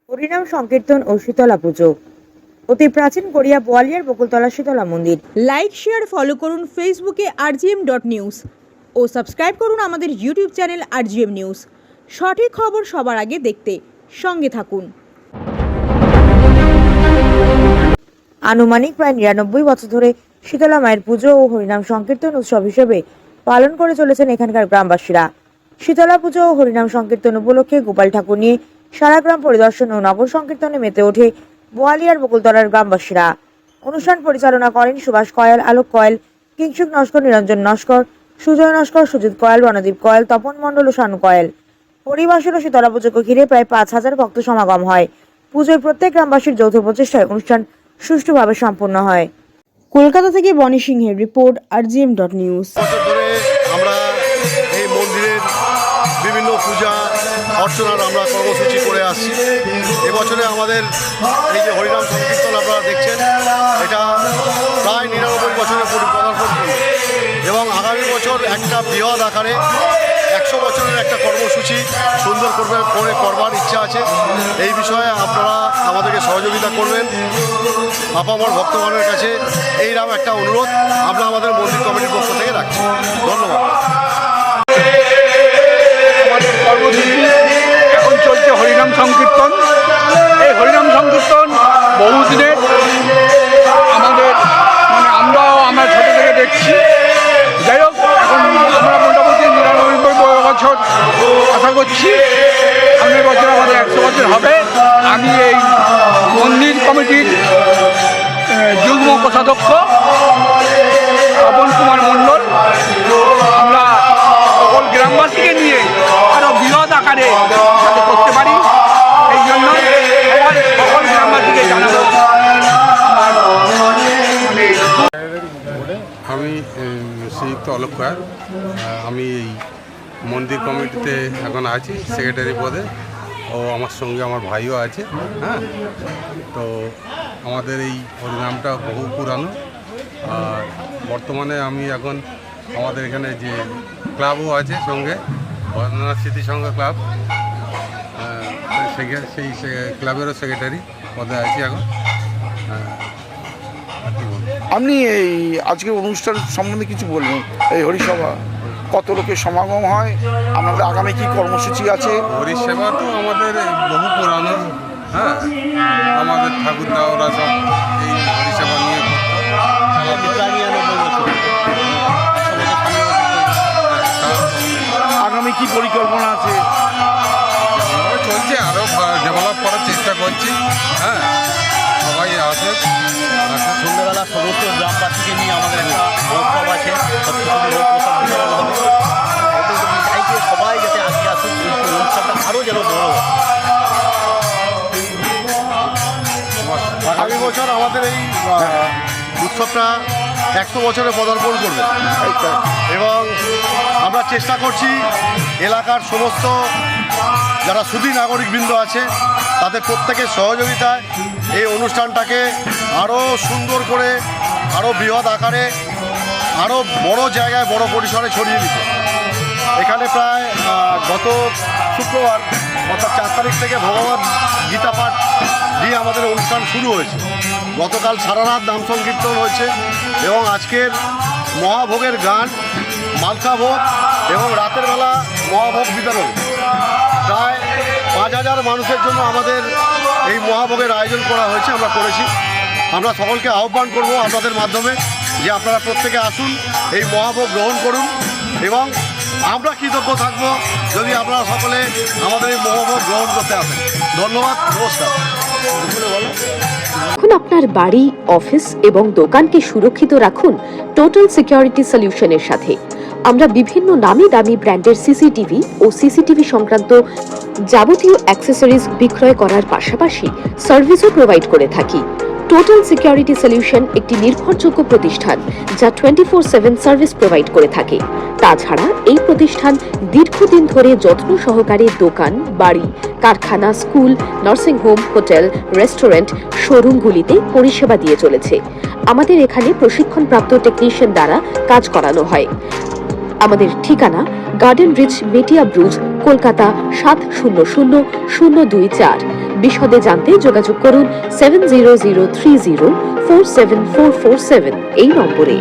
হরিনাম সংকীর্তন ও শীতলা পুজো। অতি প্রাচীন গড়িয়া বোয়ালিয়ার বকুলতলা শীতলা মন্দির। লাইক শেয়ার ফলো করুন ফেসবুকে rgm.news ও সাবস্ক্রাইব করুন আমাদের ইউটিউব চ্যানেল rgm নিউজ। সঠিক খবর সবার আগে দেখতে সঙ্গে থাকুন। আনুমানিক প্রায় ৯৯ বছর ধরে শীতলা মায়ের পুজো ও হরিনাম সংকীর্তন উৎসব হিসেবে পালন করে চলেছেন এখানকার গ্রামবাসীরা। শীতলা পুজো ও হরিনাম সংকীর্তন উপলক্ষে গোপাল ঠাকুর নিয়ে সারা গ্রাম পরিদর্শন ও নগর সংকীর্তনে মেতে ওঠে বোয়ালিয়ার বকুলতলার গ্রামবাসীরা। অনুষ্ঠান পরিচালনা করেন সুভাষ কয়াল, আলোক কয়াল, কিংসুক নস্কর, নিরঞ্জন নস্কর, সুজয় নস্কর, সুজিত কয়াল, রণদীপ কয়াল, তপন মণ্ডল ও শানু কয়াল। পরিবেশন ও শীতলা পুজোকে ঘিরে প্রায় ৫,০০০ ভক্ত সমাগম হয়। পুজোয় প্রত্যেক গ্রামবাসীর যৌথ প্রচেষ্টায় অনুষ্ঠান সুষ্ঠুভাবে সম্পন্ন হয়। কলকাতা থেকে বনি সিংহের রিপোর্ট, rgm.news। আমরা এই মন্দিরের বিভিন্ন পূজা অর্চনার আমরা কর্মসূচি করে আসছি। এবছরে আমাদের এই যে হরিনাম সংকীর্তন আপনারা দেখছেন, এটা প্রায় ৯৯ বছরে পদার্পণ করবে এবং আগামী বছর একটা বৃহৎ আকারে ১০০ বছরের একটা কর্মসূচি সুন্দর করবার ইচ্ছা আছে। এই বিষয়ে আপনারা আমাদেরকে সহযোগিতা করবেন। আপামর ভক্তগণের কাছে এইরকম একটা অনুরোধ আমরা আমাদের মন্দির কমিটির পক্ষ থেকে রাখছি। ধন্যবাদ। আমাদের কর্মসূচি এখন চলছে হরিনাম সংকীর্তন। এই হরিনাম সংকীর্তন বহুদিনের আমাদের আমরা ছোট থেকে দেখছি। যাই হোক, এখন আমরা মোটামুটি ৯৯ বছর আশা করছি সামনের বছর আমাদের ১০০ বছর হবে। আমি এই মন্দির কমিটির যুগ্ম কোষাধ্যক্ষ তপন কুমার মণ্ডল। আমরা সকল গ্রামবাসীকে নিয়ে আরও বৃহৎ আকারে যাতে করতে পারি, এই জন্য সকল গ্রামবাসীকে জানাবো। আমি শ্রীযুক্ত অলোক কয়াল। আমি এই মন্দির কমিটিতে এখন আছি সেক্রেটারি পদে, ও আমার সঙ্গে আমার ভাইও আছে। হ্যাঁ, তো আমাদের এই হরিনামটা বহু পুরানো, আর বর্তমানে আমি এখন আমাদের এখানে যে ক্লাবও আছে সঙ্গে, ভদ্রনাথ স্মৃতি সংঘ ক্লাব, সেই ক্লাবেরও সেক্রেটারি পদে আছি এখন। আপনি এই আজকের অনুষ্ঠান সম্বন্ধে কিছু বলবেন? এই হরিসভা কত লোকের সমাগম হয়, আমাদের আগামী কি কর্মসূচি আছে? হরিসেবা তো আমাদের বহু পুরানো। হ্যাঁ, আমাদের ঠাকুরদা ওরা সব এই হরিসেবা নিয়ে আগামী কি পরিকল্পনা আছে? চলছে, আরও ডেভেলপ করার চেষ্টা করছি। হ্যাঁ, সবাই আসে। সন্ধ্যাবেলা সমস্ত গ্রামবাসীকে নিয়ে আমাদের একটা উৎসব আছে, চাইছে সবাই যাতে আজকে আসুন, উৎসবটা আরও যেন বড় হয়। আগামী বছর আমাদের এই উৎসবটা ১০০ বছরে পদার্পণ করবে এবং আমরা চেষ্টা করছি এলাকার সমস্ত যারা সুধী নাগরিকবৃন্দ আছে তাদের প্রত্যেকের সহযোগিতায় এই অনুষ্ঠানটাকে আরও সুন্দর করে, আরও বৃহৎ আকারে, আরও বড় জায়গায়, বড় পরিসরে ছড়িয়ে দিতে। এখানে প্রায় গত শুক্রবার অর্থাৎ ৪ তারিখ থেকে ভগবত গীতা পাঠ দিয়ে আমাদের অনুষ্ঠান শুরু হয়েছে। গতকাল সারা রাত নাম সংকীর্তন হয়েছে এবং আজকের মহাভোগের গান, মালসা ভোগ এবং রাতের বেলা মহাভোগ বিতরণ। প্রায় ৫,০০০ মানুষের জন্য আমাদের এই মহাভোগের আয়োজন করা হয়েছে, আমরা করেছি। আমরা সকলকে আহ্বান করব আপনাদের মাধ্যমে যে আপনারা প্রত্যেকে আসুন, এই মহাভোগ গ্রহণ করুন এবং আমরা কৃতজ্ঞ থাকব যদি আপনারা সকলে আমাদের এই মহাভোগ গ্রহণ করতে আসেন। ধন্যবাদ, নমস্কার। এখন আপনার বাড়ি, অফিস এবং দোকানকে সুরক্ষিত রাখুন টোটাল সিকিউরিটি সলিউশনের সাথে। আমরা বিভিন্ন নামি দামি ব্র্যান্ডের সিসিটিভি ও সিসিটিভি সংক্রান্ত যাবতীয় অ্যাক্সেসরিজ বিক্রয় করার পাশাপাশি সার্ভিসও প্রোভাইড করে থাকি। টোটাল সিকিউরিটি সলিউশন একটি নির্ভরযোগ্য প্রতিষ্ঠান যা 24/7 সার্ভিস প্রোভাইড করে থাকে। তাছাড়া এই প্রতিষ্ঠান দীর্ঘদিন ধরে যত্ন সহকারে দোকান, বাড়ি, কারখানা, school, nursing home, hotel, restaurant, শোরুমগুলিতে পরিষেবা দিয়ে চলেছে। আমাদের এখানে প্রশিক্ষণপ্রাপ্ত টেকনিশিয়ান দ্বারা কাজ করানো হয়। আমাদের ঠিকানা গার্ডেন রিচ, মেটিয়া ব্রুজ, কলকাতা ৭০০০২৪। বিশদে জানতে যোগাযোগ করুন 7003047447 এই নম্বরে।